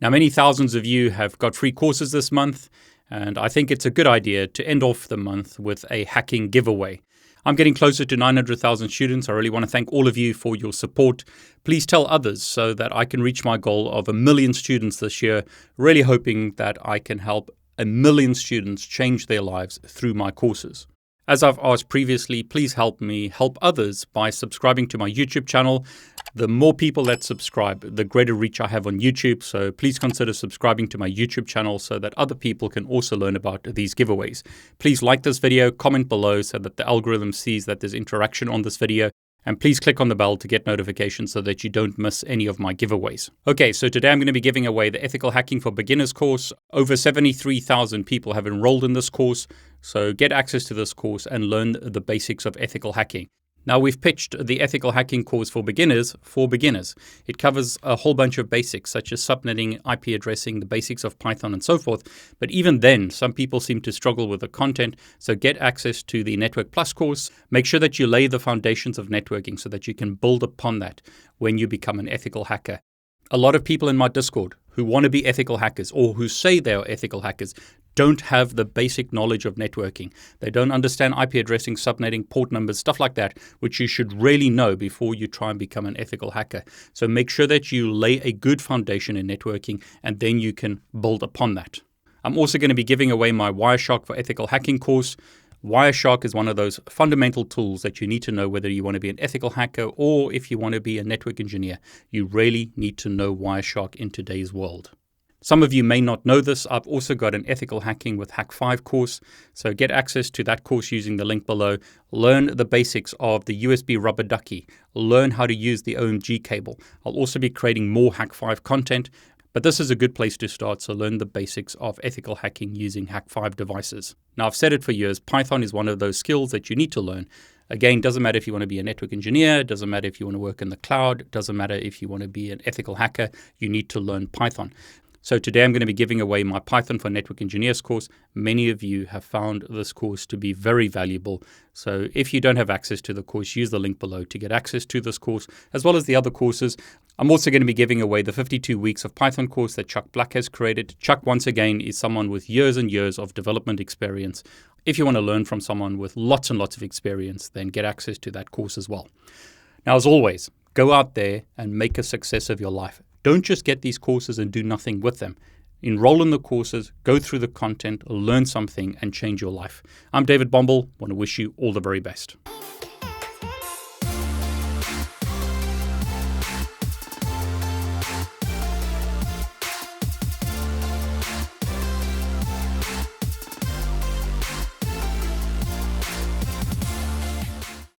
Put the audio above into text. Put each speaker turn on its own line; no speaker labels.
Now, many thousands of you have got free courses this month, and I think it's a good idea to end off the month with a hacking giveaway. I'm getting closer to 900,000 students. I really want to thank all of you for your support. Please tell others so that I can reach my goal of 1 million students this year, really hoping that I can help 1 million students change their lives through my courses. As I've asked previously, please help me help others by subscribing to my YouTube channel. The more people that subscribe, the greater reach I have on YouTube. So please consider subscribing to my YouTube channel so that other people can also learn about these giveaways. Please like this video, comment below so that the algorithm sees that there's interaction on this video. And please click on the bell to get notifications so that you don't miss any of my giveaways. Okay, so today I'm going to be giving away the Ethical Hacking for Beginners course. Over 73,000 people have enrolled in this course, so get access to this course and learn the basics of ethical hacking. Now, we've pitched the Ethical Hacking course for beginners. It covers a whole bunch of basics such as subnetting, IP addressing, the basics of Python and so forth. But even then, some people seem to struggle with the content. So get access to the Network Plus course. Make sure that you lay the foundations of networking so that you can build upon that when you become an ethical hacker. A lot of people in my Discord who want to be ethical hackers or who say they are ethical hackers don't have the basic knowledge of networking. They don't understand IP addressing, subnetting, port numbers, stuff like that, which you should really know before you try and become an ethical hacker. So make sure that you lay a good foundation in networking and then you can build upon that. I'm also going to be giving away my Wireshark for Ethical Hacking course. Wireshark is one of those fundamental tools that you need to know whether you want to be an ethical hacker or if you want to be a network engineer. You really need to know Wireshark in today's world. Some of you may not know this. I've also got an Ethical Hacking with Hack 5 course. So get access to that course using the link below. Learn the basics of the USB rubber ducky. Learn how to use the OMG cable. I'll also be creating more Hack 5 content. But this is a good place to start, so learn the basics of ethical hacking using Hack 5 devices. Now, I've said it for years, Python is one of those skills that you need to learn. Again, doesn't matter if you want to be a network engineer, doesn't matter if you want to work in the cloud, doesn't matter if you want to be an ethical hacker, you need to learn Python. So today I'm going to be giving away my Python for Network Engineers course. Many of you have found this course to be very valuable. So if you don't have access to the course, use the link below to get access to this course, as well as the other courses. I'm also going to be giving away the 52 weeks of Python course that Chuck Black has created. Chuck, once again, is someone with years and years of development experience. If you want to learn from someone with lots and lots of experience, then get access to that course as well. Now, as always, go out there and make a success of your life. Don't just get these courses and do nothing with them. Enroll in the courses, go through the content, learn something, and change your life. I'm David Bombal. Want to wish you all the very best.